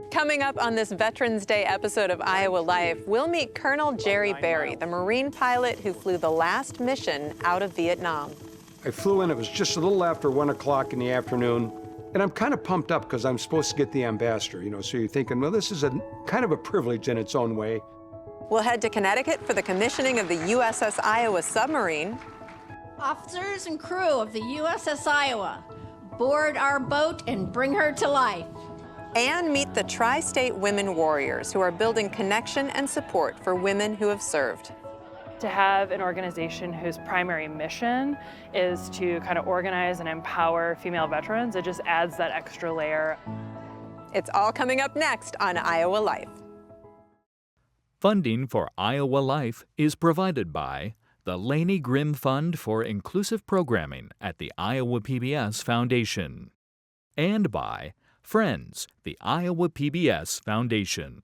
Coming up on this Veterans Day episode of Iowa Life, we'll meet Colonel Gerry Berry, the Marine pilot who flew the last mission out of Vietnam. I flew in, it was just a little after 1 o'clock in the afternoon, and I'm kind of pumped up because I'm supposed to get the ambassador, so you're thinking, well, this is kind of a privilege in its own way. We'll head to Connecticut for the commissioning of the USS Iowa Submarine. Officers and crew of the USS Iowa, board our boat and bring her to life. And meet the Tri-State Women Warriors who are building connection and support for women who have served. To have an organization whose primary mission is to kind of organize and empower female veterans, it just adds that extra layer. It's all coming up next on Iowa Life. Funding for Iowa Life is provided by the Laney Grimm Fund for Inclusive Programming at the Iowa PBS Foundation, and by Friends, the Iowa PBS Foundation.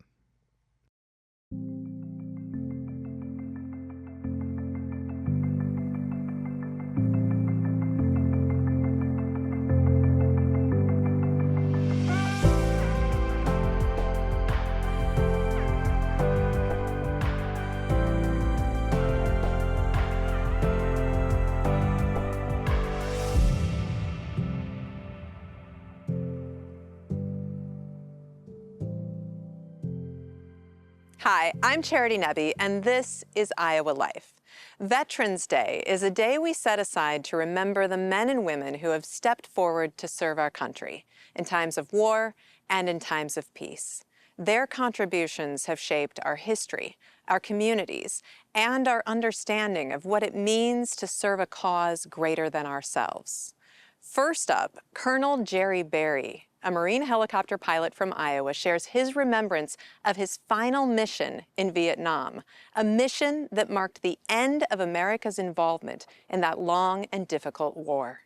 Hi, I'm Charity Nebbe, and this is Iowa Life. Veterans Day is a day we set aside to remember the men and women who have stepped forward to serve our country in times of war and in times of peace. Their contributions have shaped our history, our communities, and our understanding of what it means to serve a cause greater than ourselves. First up, Colonel Gerry Berry, a Marine helicopter pilot from Iowa, shares his remembrance of his final mission in Vietnam, a mission that marked the end of America's involvement in that long and difficult war.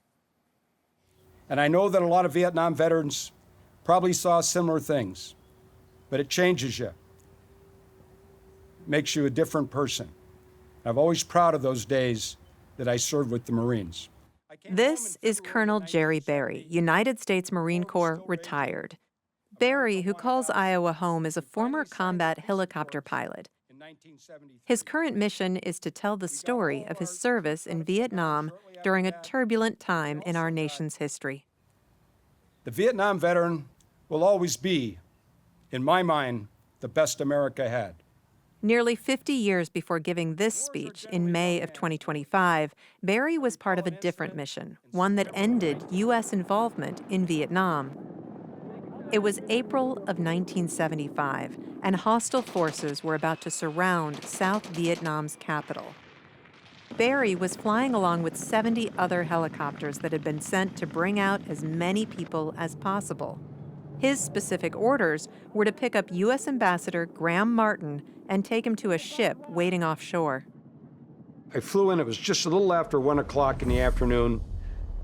And I know that a lot of Vietnam veterans probably saw similar things, but it changes you. It makes you a different person. I'm always proud of those days that I served with the Marines. This is Colonel Gerry Berry, United States Marine Corps, retired. Berry, who calls Iowa home, is a former combat helicopter pilot. His current mission is to tell the story of his service in Vietnam during a turbulent time in our nation's history. The Vietnam veteran will always be, in my mind, the best America had. Nearly 50 years before giving this speech in May of 2025, Berry was part of a different mission, one that ended U.S. involvement in Vietnam. It was April of 1975, and hostile forces were about to surround South Vietnam's capital. Berry was flying along with 70 other helicopters that had been sent to bring out as many people as possible. His specific orders were to pick up U.S. Ambassador Graham Martin and take him to a ship waiting offshore. I flew in, it was just a little after 1 o'clock in the afternoon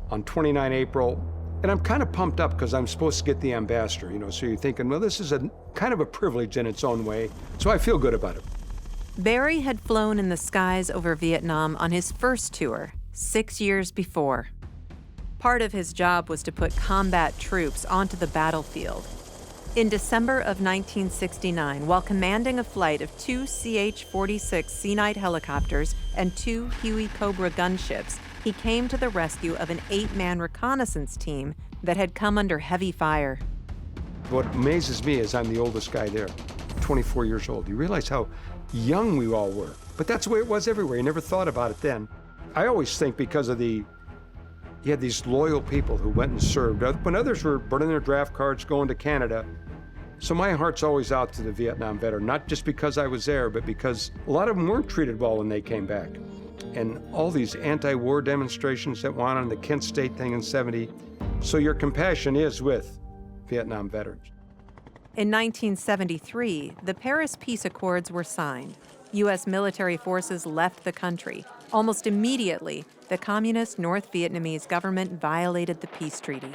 on 29 April, and I'm kind of pumped up because I'm supposed to get the ambassador, so you're thinking, well, this is kind of a privilege in its own way, so I feel good about it. Berry had flown in the skies over Vietnam on his first tour, 6 years before. Part of his job was to put combat troops onto the battlefield. In December of 1969, while commanding a flight of 2 CH-46 Sea Knight helicopters and 2 Huey Cobra gunships, he came to the rescue of an 8-man reconnaissance team that had come under heavy fire. What amazes me is I'm the oldest guy there, 24 years old. You realize how young we all were, but that's the way it was everywhere. You never thought about it then. I always think because of you had these loyal people who went and served when others were burning their draft cards, going to Canada. So my heart's always out to the Vietnam veteran, not just because I was there, but because a lot of them weren't treated well when they came back. And all these anti-war demonstrations that went on, the Kent State thing in '70. So your compassion is with Vietnam veterans. In 1973, the Paris Peace Accords were signed. U.S. military forces left the country. Almost immediately, the communist North Vietnamese government violated the peace treaty.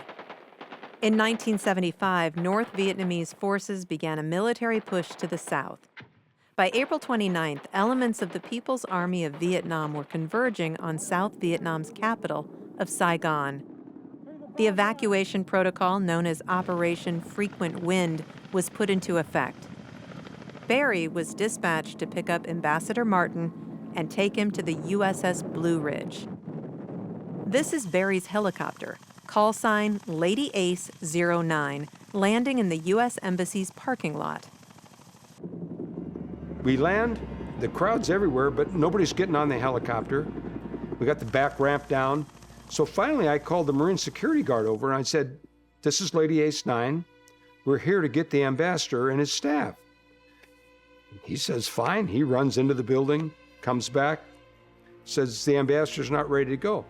In 1975, North Vietnamese forces began a military push to the south. By April 29th, elements of the People's Army of Vietnam were converging on South Vietnam's capital of Saigon. The evacuation protocol known as Operation Frequent Wind was put into effect. Berry was dispatched to pick up Ambassador Martin and take him to the USS Blue Ridge. This is Berry's helicopter, call sign Lady Ace 09, landing in the U.S. Embassy's parking lot. We land, the crowd's everywhere, but nobody's getting on the helicopter. We got the back ramp down. So finally I called the Marine security guard over and I said, "This is Lady Ace 9. We're here to get the ambassador and his staff." He says, "Fine." He runs into the building, comes back, says the ambassador's not ready to go.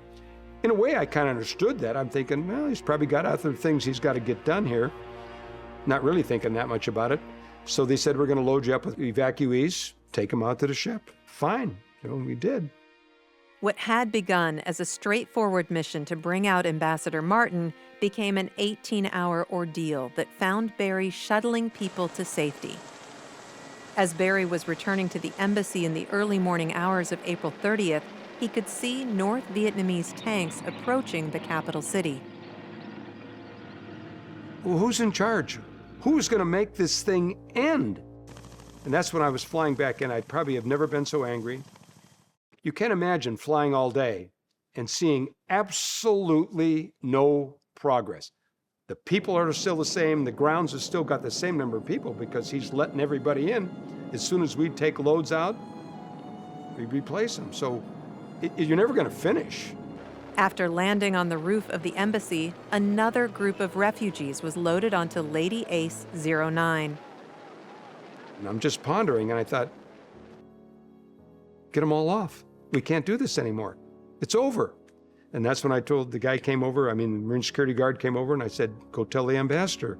In a way, I kind of understood that. I'm thinking, well, he's probably got other things he's got to get done here. Not really thinking that much about it. So they said, "We're going to load you up with evacuees, take them out to the ship." Fine, so we did. What had begun as a straightforward mission to bring out Ambassador Martin became an 18-hour ordeal that found Berry shuttling people to safety. As Berry was returning to the embassy in the early morning hours of April 30th, he could see North Vietnamese tanks approaching the capital city. Well, who's in charge? Who is going to make this thing end? And that's when I was flying back in. I probably have never been so angry. You can't imagine flying all day and seeing absolutely no progress. The people are still the same. The grounds have still got the same number of people because he's letting everybody in. As soon as we take loads out, we replace them. So you're never going to finish. After landing on the roof of the embassy, another group of refugees was loaded onto Lady Ace 09. And I'm just pondering, and I thought, get them all off. We can't do this anymore. It's over. And that's when I told the guy came over, the Marine security guard came over, and I said, "Go tell the ambassador.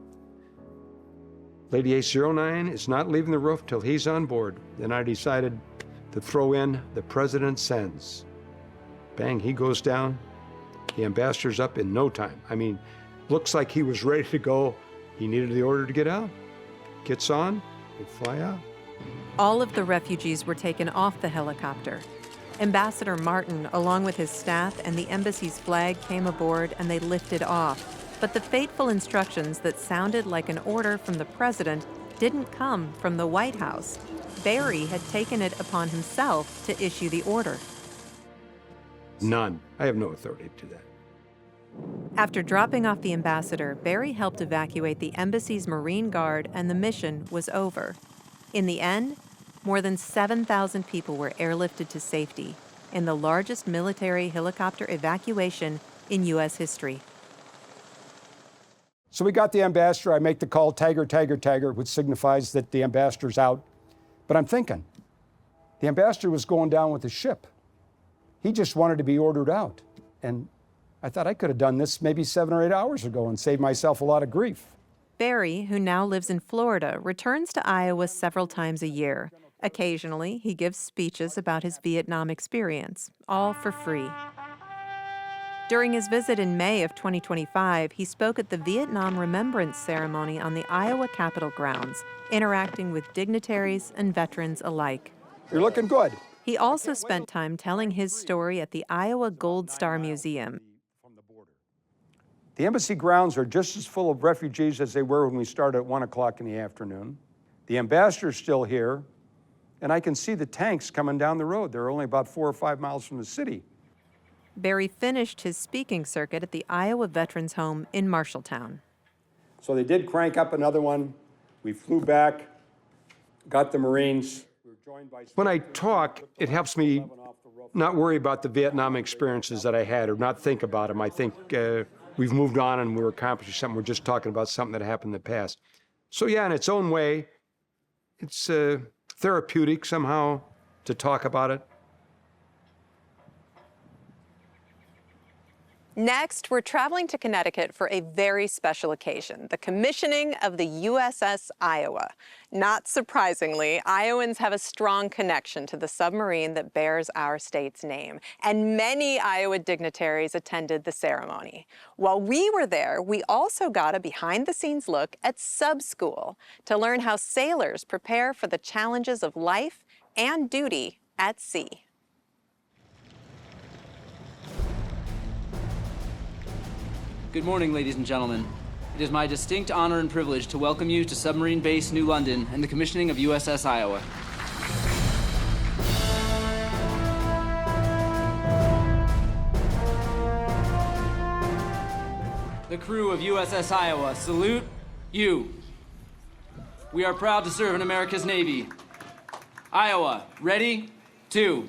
Lady Ace 09 is not leaving the roof till he's on board." Then I decided to throw in the president sends. Bang, he goes down. The ambassador's up in no time. Looks like he was ready to go. He needed the order to get out. Gets on, they fly out. All of the refugees were taken off the helicopter. Ambassador Martin, along with his staff and the embassy's flag, came aboard and they lifted off. But the fateful instructions that sounded like an order from the president didn't come from the White House. Berry had taken it upon himself to issue the order. None. I have no authority to do that. After dropping off the ambassador, Berry helped evacuate the embassy's Marine Guard and the mission was over. In the end, more than 7,000 people were airlifted to safety in the largest military helicopter evacuation in U.S. history. So we got the ambassador. I make the call, Tiger, Tiger, Tiger, which signifies that the ambassador's out. But I'm thinking, the ambassador was going down with the ship. He just wanted to be ordered out. And I thought I could have done this maybe 7 or 8 hours ago and saved myself a lot of grief. Berry, who now lives in Florida, returns to Iowa several times a year. Occasionally, he gives speeches about his Vietnam experience, all for free. During his visit in May of 2025, he spoke at the Vietnam Remembrance Ceremony on the Iowa Capitol grounds, interacting with dignitaries and veterans alike. You're looking good. He also spent time telling his story at the Iowa Goldstar Museum. The embassy grounds are just as full of refugees as they were when we started at 1 o'clock in the afternoon. The ambassador's still here, and I can see the tanks coming down the road. They're only about 4 or 5 miles from the city. Berry finished his speaking circuit at the Iowa Veterans Home in Marshalltown. So they did crank up another one. We flew back, got the Marines. When I talk, it helps me not worry about the Vietnam experiences that I had or not think about them. I think we've moved on and we're accomplishing something. We're just talking about something that happened in the past. So yeah, in its own way, it's therapeutic somehow to talk about it. Next, we're traveling to Connecticut for a very special occasion, the commissioning of the USS Iowa. Not surprisingly, Iowans have a strong connection to the submarine that bears our state's name, and many Iowa dignitaries attended the ceremony. While we were there, we also got a behind-the-scenes look at sub school to learn how sailors prepare for the challenges of life and duty at sea. Good morning, ladies and gentlemen. It is my distinct honor and privilege to welcome you to Submarine Base New London and the commissioning of USS Iowa. The crew of USS Iowa salute you. We are proud to serve in America's Navy. Iowa, ready, 2.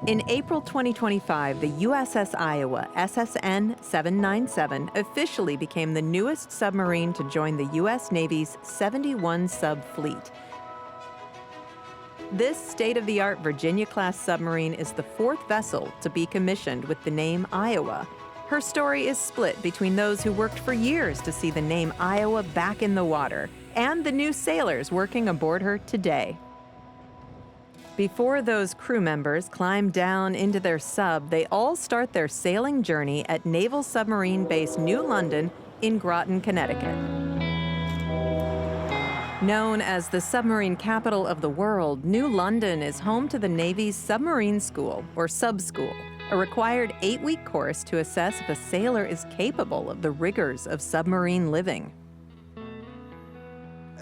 In April 2025, the USS Iowa SSN 797 officially became the newest submarine to join the U.S. Navy's 71 sub fleet. This state-of-the-art Virginia-class submarine is the 4th vessel to be commissioned with the name Iowa. Her story is split between those who worked for years to see the name Iowa back in the water and the new sailors working aboard her today. Before those crew members climb down into their sub, they all start their sailing journey at Naval Submarine Base New London in Groton, Connecticut. Known as the submarine capital of the world, New London is home to the Navy's Submarine School, or Sub School, a required 8-week course to assess if a sailor is capable of the rigors of submarine living.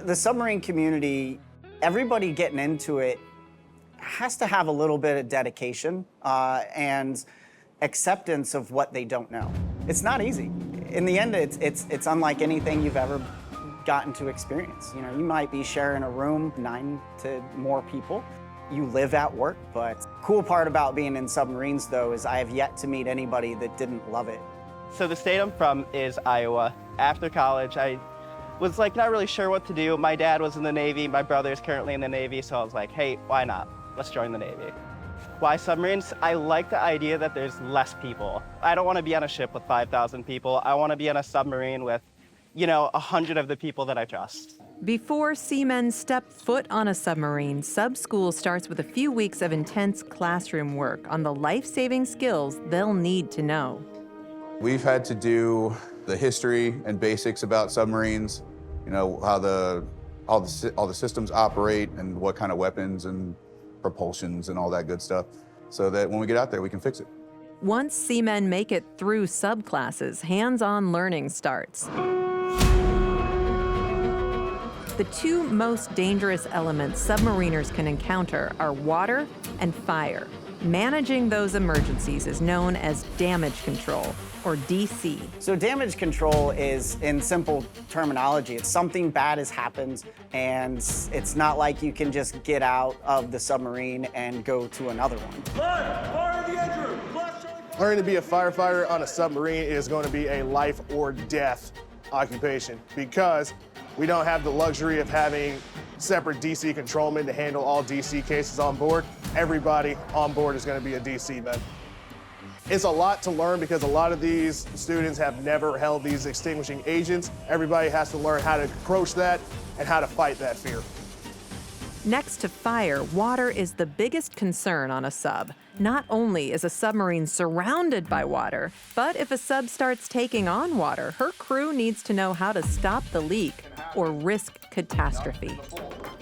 The submarine community, everybody getting into it has to have a little bit of dedication and acceptance of what they don't know. It's not easy. In the end, it's unlike anything you've ever gotten to experience. You know, you might be sharing a room, 9 to more people. You live at work, but cool part about being in submarines, though, is I have yet to meet anybody that didn't love it. So the state I'm from is Iowa. After college, I was like not really sure what to do. My dad was in the Navy, my brother is currently in the Navy, so I was like, hey, why not? Let's join the Navy. Why submarines? I like the idea that there's less people. I don't want to be on a ship with 5,000 people. I want to be on a submarine with, 100 of the people that I trust. Before seamen step foot on a submarine, sub school starts with a few weeks of intense classroom work on the life-saving skills they'll need to know. We've had to do the history and basics about submarines, how all the systems operate and what kind of weapons and propulsions and all that good stuff, so that when we get out there, we can fix it. Once seamen make it through subclasses, hands-on learning starts. The 2 most dangerous elements submariners can encounter are water and fire. Managing those emergencies is known as damage control, or DC. So damage control is, in simple terminology, it's something bad has happened, and it's not like you can just get out of the submarine and go to another one. Fire in the engine room! Learning to be a firefighter on a submarine is going to be a life or death occupation, because we don't have the luxury of having separate DC controlmen to handle all DC cases on board. Everybody on board is going to be a DC man. It's a lot to learn because a lot of these students have never held these extinguishing agents. Everybody has to learn how to approach that and how to fight that fear. Next to fire, water is the biggest concern on a sub. Not only is a submarine surrounded by water, but if a sub starts taking on water, her crew needs to know how to stop the leak or risk catastrophe.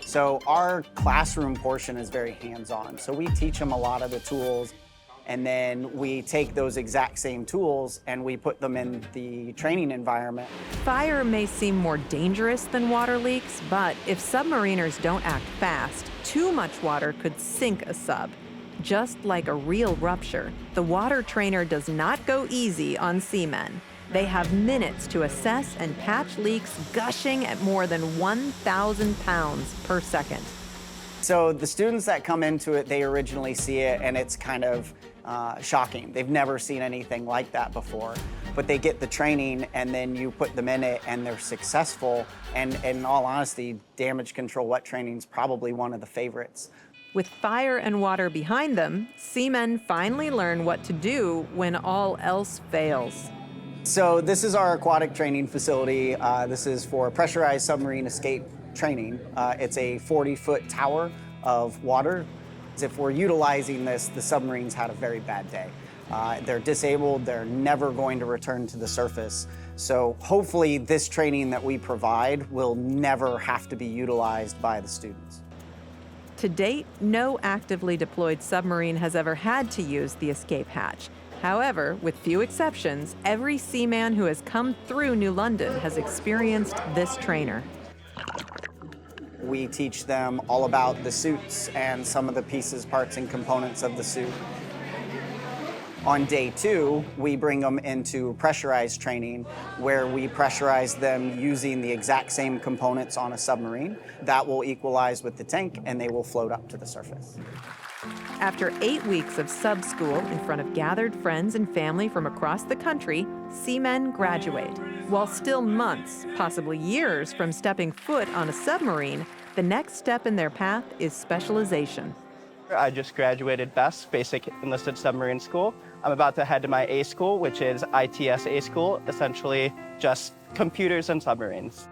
So our classroom portion is very hands-on. So we teach them a lot of the tools, and then we take those exact same tools and we put them in the training environment. Fire may seem more dangerous than water leaks, but if submariners don't act fast, too much water could sink a sub. Just like a real rupture, the water trainer does not go easy on seamen. They have minutes to assess and patch leaks gushing at more than 1,000 pounds per second. So the students that come into it, they originally see it and it's kind of shocking. They've never seen anything like that before, but they get the training and then you put them in it and they're successful. And in all honesty, damage control wet training is probably one of the favorites. With fire and water behind them, seamen finally learn what to do when all else fails. So this is our aquatic training facility. This is for pressurized submarine escape training. It's a 40-foot tower of water. If we're utilizing this, the submarines had a very bad day. They're disabled, they're never going to return to the surface. So hopefully this training that we provide will never have to be utilized by the students. To date, no actively deployed submarine has ever had to use the escape hatch. However, with few exceptions, every seaman who has come through New London has experienced this trainer. We teach them all about the suits and some of the pieces, parts, and components of the suit. On day 2, we bring them into pressurized training, where we pressurize them using the exact same components on a submarine. That will equalize with the tank, and they will float up to the surface. After 8 weeks of sub school in front of gathered friends and family from across the country, seamen graduate. While still months, possibly years, from stepping foot on a submarine, the next step in their path is specialization. I just graduated BEST, Basic Enlisted Submarine School. I'm about to head to my A school, which is ITS A school, essentially just computers and submarines.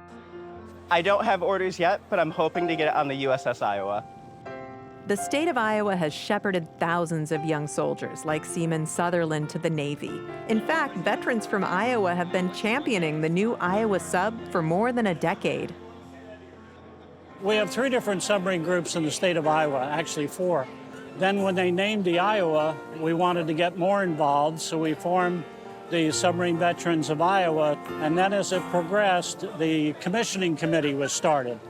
I don't have orders yet, but I'm hoping to get it on the USS Iowa. The state of Iowa has shepherded thousands of young soldiers like Seaman Sutherland to the Navy. In fact, veterans from Iowa have been championing the new Iowa sub for more than a decade. We have 3 different submarine groups in the state of Iowa, actually 4. Then when they named the Iowa, we wanted to get more involved, so we formed the Submarine Veterans of Iowa, and then as it progressed, the commissioning committee was started.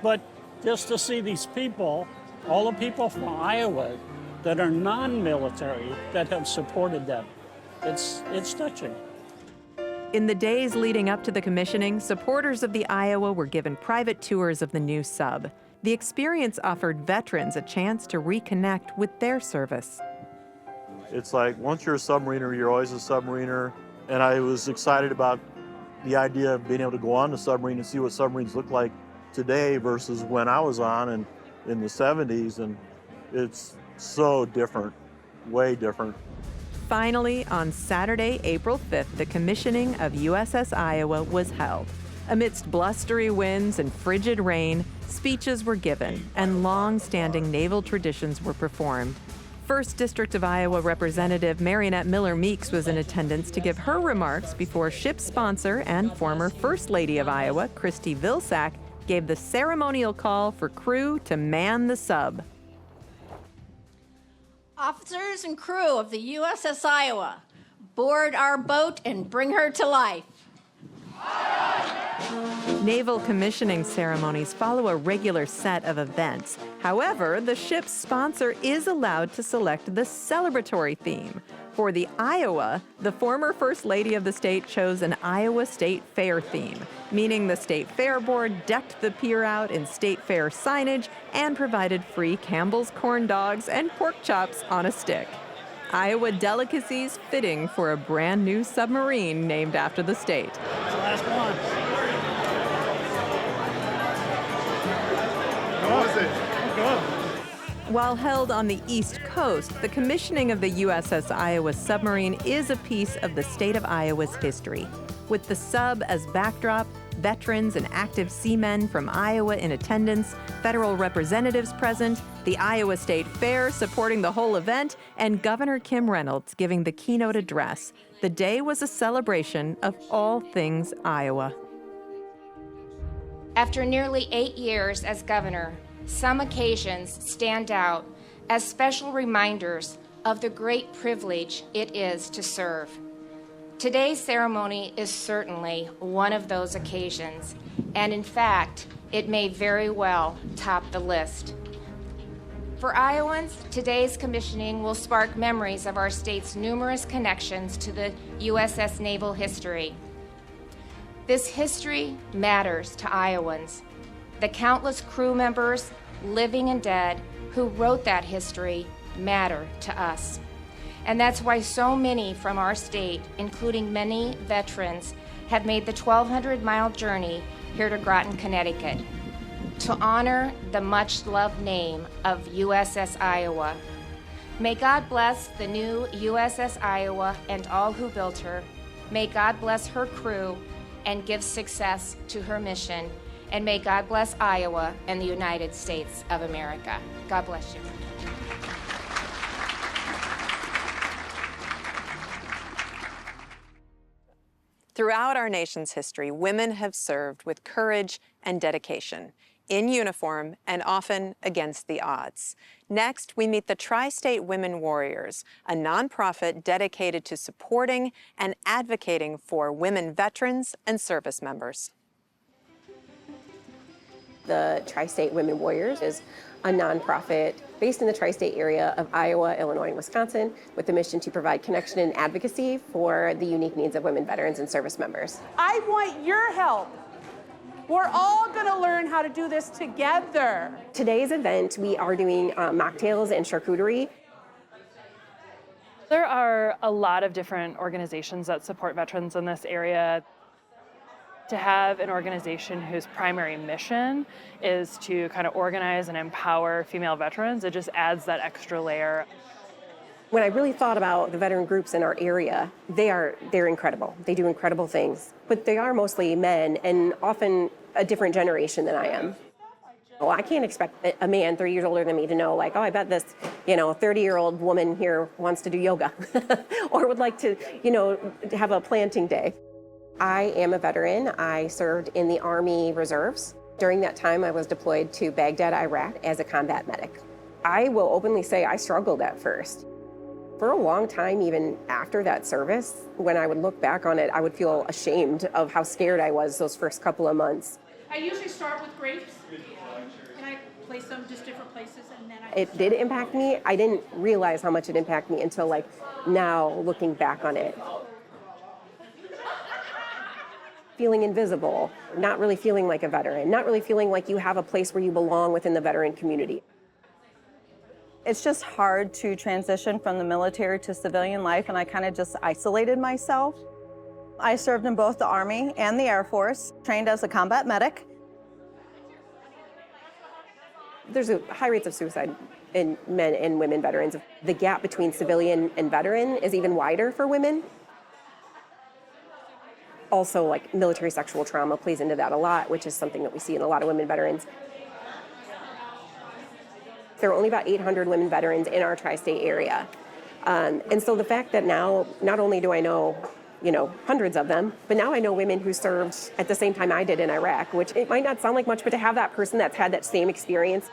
But just to see these people, all the people from Iowa that are non-military that have supported them, it's touching. In the days leading up to the commissioning, supporters of the Iowa were given private tours of the new sub. The experience offered veterans a chance to reconnect with their service. It's like, once you're a submariner, you're always a submariner. And I was excited about the idea of being able to go on the submarine and see what submarines look like today versus when I was on and in the 70s. And it's so different, way different. Finally, on Saturday, April 5th, the commissioning of USS Iowa was held. Amidst blustery winds and frigid rain, speeches were given and long-standing naval traditions were performed. 1st District of Iowa Representative Marionette Miller Meeks was in attendance to give her remarks before ship sponsor and former First Lady of Iowa, Christy Vilsack, gave the ceremonial call for crew to man the sub. Officers and crew of the USS Iowa, board our boat and bring her to life. Naval commissioning ceremonies follow a regular set of events. However, the ship's sponsor is allowed to select the celebratory theme. For the Iowa, the former First Lady of the state chose an Iowa State Fair theme, meaning the State Fair Board decked the pier out in State Fair signage and provided free Campbell's corn dogs and pork chops on a stick. Iowa delicacies fitting for a brand new submarine named after the state. It's the last one. How was it? Good. While held on the East Coast, the commissioning of the USS Iowa Submarine is a piece of the state of Iowa's history. With the sub as backdrop, veterans and active seamen from Iowa in attendance, federal representatives present, the Iowa State Fair supporting the whole event, and Governor Kim Reynolds giving the keynote address, the day was a celebration of all things Iowa. After nearly 8 years as governor, some occasions stand out as special reminders of the great privilege it is to serve. Today's ceremony is certainly one of those occasions, and in fact, it may very well top the list. For Iowans, today's commissioning will spark memories of our state's numerous connections to the USS naval history. This history matters to Iowans. The countless crew members, living and dead, who wrote that history matter to us. And that's why so many from our state, including many veterans, have made the 1,200-mile journey here to Groton, Connecticut, to honor the much-loved name of USS Iowa. May God bless the new USS Iowa and all who built her. May God bless her crew and give success to her mission. And may God bless Iowa and the United States of America. God bless you. Throughout our nation's history, women have served with courage and dedication, in uniform and often against the odds. Next, we meet the Tri-State Women Warriors, a nonprofit dedicated to supporting and advocating for women veterans and service members. The Tri-State Women Warriors is a nonprofit based in the tri-state area of Iowa, Illinois, and Wisconsin, with the mission to provide connection and advocacy for the unique needs of women veterans and service members. I want your help. We're all going to learn how to do this together. Today's event, we are doing mocktails and charcuterie. There are a lot of different organizations that support veterans in this area. To have an organization whose primary mission is to kind of organize and empower female veterans, it just adds that extra layer. When I really thought about the veteran groups in our area, they're incredible. They do incredible things, but they are mostly men and often a different generation than I am. Well, I can't expect a man 30 years older than me to know, like, oh, I bet this, 30-year-old woman here wants to do yoga or would like to, have a planting day. I am a veteran. I served in the Army Reserves. During that time, I was deployed to Baghdad, Iraq as a combat medic. I will openly say I struggled at first. For a long time, even after that service, when I would look back on it, I would feel ashamed of how scared I was those first couple of months. I usually start with grapes, and I place them just different places, and then It did impact me. I didn't realize how much it impacted me until now, looking back on it. Feeling invisible, not really feeling like a veteran, not really feeling like you have a place where you belong within the veteran community. It's just hard to transition from the military to civilian life, and I kind of just isolated myself. I served in both the Army and the Air Force, trained as a combat medic. There's high rates of suicide in men and women veterans. The gap between civilian and veteran is even wider for women. Also, military sexual trauma plays into that a lot, which is something that we see in a lot of women veterans. There are only about 800 women veterans in our tri-state area. And so the fact that now, not only do I know, hundreds of them, but now I know women who served at the same time I did in Iraq, which it might not sound like much, but to have that person that's had that same experience.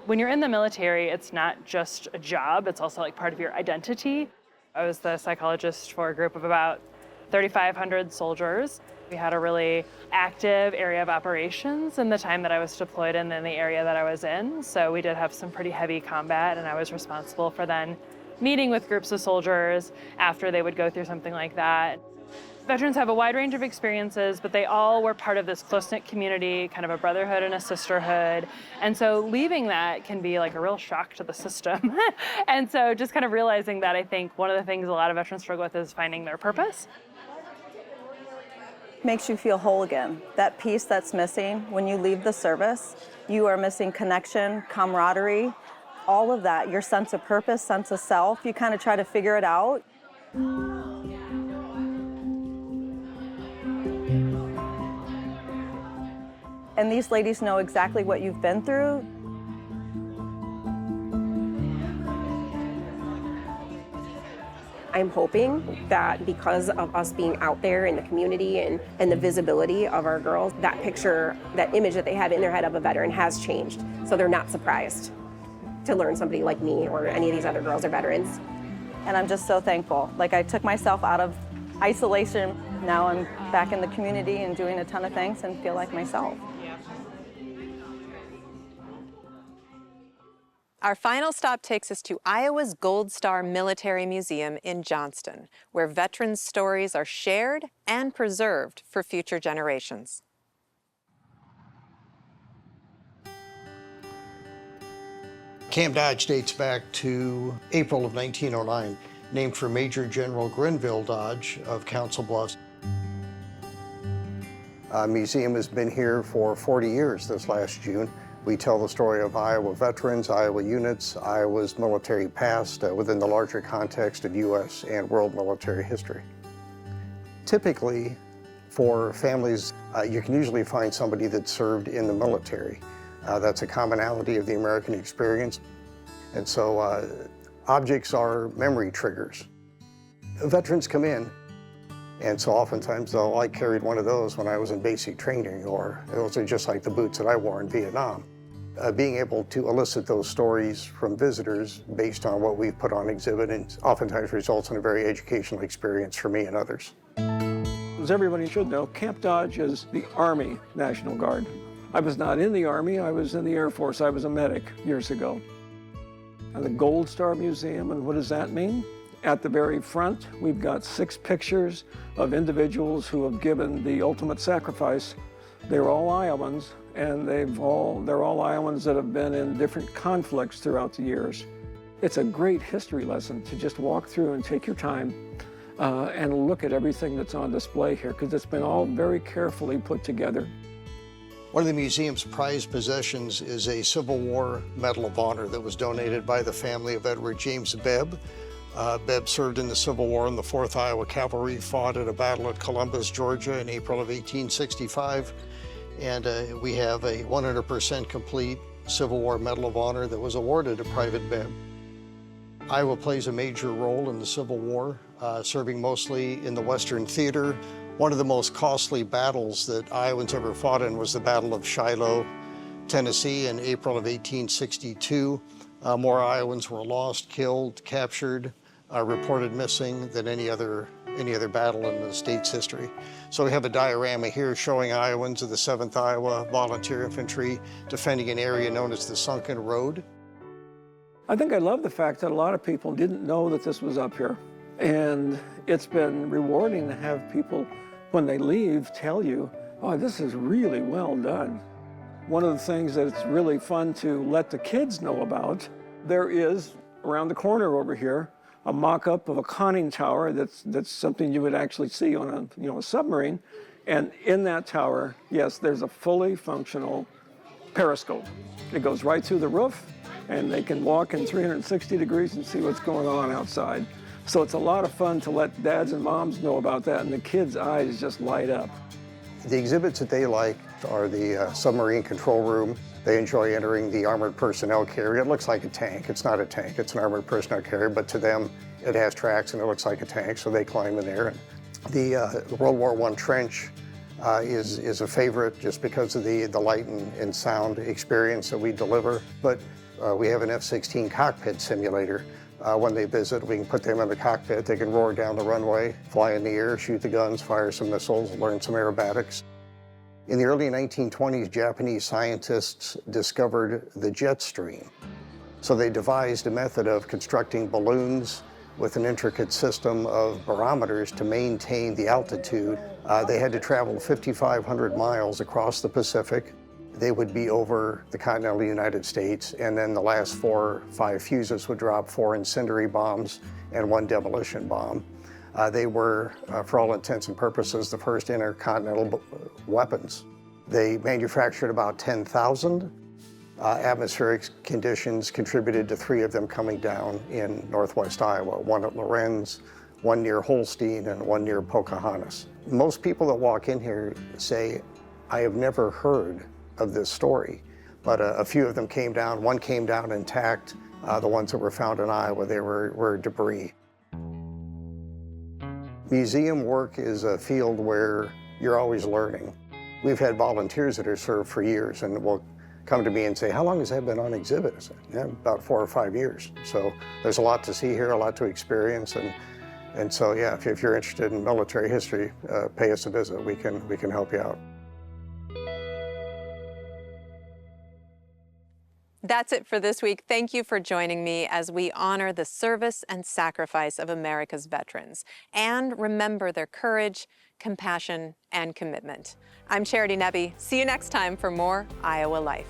When you're in the military, it's not just a job, it's also part of your identity. I was the psychologist for a group of about 3,500 soldiers. We had a really active area of operations in the time that I was deployed in the area that I was in. So we did have some pretty heavy combat, and I was responsible for then meeting with groups of soldiers after they would go through something like that. Veterans have a wide range of experiences, but they all were part of this close-knit community, kind of a brotherhood and a sisterhood. And so leaving that can be a real shock to the system. And so just kind of realizing that, I think one of the things a lot of veterans struggle with is finding their purpose. Makes you feel whole again. That piece that's missing when you leave the service, you are missing connection, camaraderie, all of that, your sense of purpose, sense of self. You kind of try to figure it out. And these ladies know exactly what you've been through. I'm hoping that because of us being out there in the community and the visibility of our girls, that picture, that image that they have in their head of a veteran has changed. So they're not surprised to learn somebody like me or any of these other girls are veterans. And I'm just so thankful. I took myself out of isolation. Now I'm back in the community and doing a ton of things and feel like myself. Our final stop takes us to Iowa's Goldstar Military Museum in Johnston, where veterans' stories are shared and preserved for future generations. Camp Dodge dates back to April of 1909, named for Major General Grenville Dodge of Council Bluffs. The museum has been here for 40 years this last June. We tell the story of Iowa veterans, Iowa units, Iowa's military past within the larger context of U.S. and world military history. Typically, for families, you can usually find somebody that served in the military. That's a commonality of the American experience. And so objects are memory triggers. Veterans come in And so oftentimes, though, I carried one of those when I was in basic training, or those are just like the boots that I wore in Vietnam. Being able to elicit those stories from visitors based on what we've put on exhibit and oftentimes results in a very educational experience for me and others. As everybody should know, Camp Dodge is the Army National Guard. I was not in the Army, I was in the Air Force. I was a medic years ago. And the Goldstar Museum, and what does that mean? At the very front, we've got 6 pictures of individuals who have given the ultimate sacrifice. They're all Iowans, and they're all Iowans that have been in different conflicts throughout the years. It's a great history lesson to just walk through and take your time and look at everything that's on display here, because it's been all very carefully put together. One of the museum's prized possessions is a Civil War Medal of Honor that was donated by the family of Edward James Bebb. Bebb served in the Civil War in the 4th Iowa Cavalry, fought at a battle at Columbus, Georgia in April of 1865. And we have a 100% complete Civil War Medal of Honor that was awarded to Private Bebb. Iowa plays a major role in the Civil War, serving mostly in the Western Theater. One of the most costly battles that Iowans ever fought in was the Battle of Shiloh, Tennessee in April of 1862. More Iowans were lost, killed, captured, reported missing than any other battle in the state's history. So we have a diorama here showing Iowans of the 7th Iowa Volunteer Infantry defending an area known as the Sunken Road. I think I love the fact that a lot of people didn't know that this was up here. And it's been rewarding to have people, when they leave, tell you, oh, this is really well done. One of the things that it's really fun to let the kids know about, there is, around the corner over here, a mock-up of a conning tower that's something you would actually see on a submarine. And in that tower, yes, there's a fully functional periscope. It goes right through the roof, and they can walk in 360 degrees and see what's going on outside. So it's a lot of fun to let dads and moms know about that, and the kids' eyes just light up. The exhibits that they like are the submarine control room. They enjoy entering the armored personnel carrier. It looks like a tank. It's not a tank, it's an armored personnel carrier, but to them, it has tracks and it looks like a tank, so they climb in there. The World War I trench is a favorite just because of the light and sound experience that we deliver. But we have an F-16 cockpit simulator. When they visit, we can put them in the cockpit. They can roar down the runway, fly in the air, shoot the guns, fire some missiles, learn some aerobatics. In the early 1920s, Japanese scientists discovered the jet stream. So they devised a method of constructing balloons with an intricate system of barometers to maintain the altitude. They had to travel 5,500 miles across the Pacific. They would be over the continental United States, and then the last 4 or 5 fuses would drop 4 incendiary bombs and 1 demolition bomb. They were, for all intents and purposes, the first intercontinental weapons. They manufactured about 10,000. Atmospheric conditions contributed to 3 of them coming down in northwest Iowa, 1 at Lorenz, 1 near Holstein, and 1 near Pocahontas. Most people that walk in here say, I have never heard of this story, but a few of them came down. 1 came down intact. The ones that were found in Iowa, they were debris. Museum work is a field where you're always learning. We've had volunteers that have served for years and will come to me and say, how long has that been on exhibit? I said, yeah, about 4 or 5 years. So there's a lot to see here, a lot to experience. And so, yeah, if you're interested in military history, pay us a visit. We can help you out. That's it for this week. Thank you for joining me as we honor the service and sacrifice of America's veterans and remember their courage, compassion, and commitment. I'm Charity Nebbe. See you next time for more Iowa Life.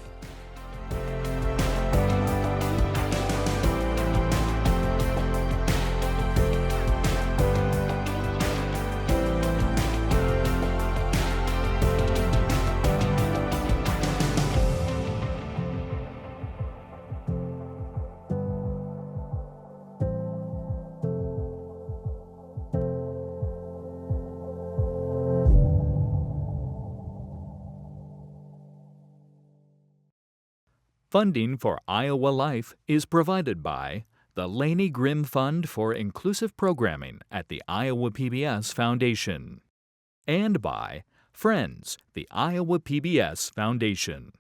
Funding for Iowa Life is provided by the Laney Grimm Fund for Inclusive Programming at the Iowa PBS Foundation. And by Friends, the Iowa PBS Foundation.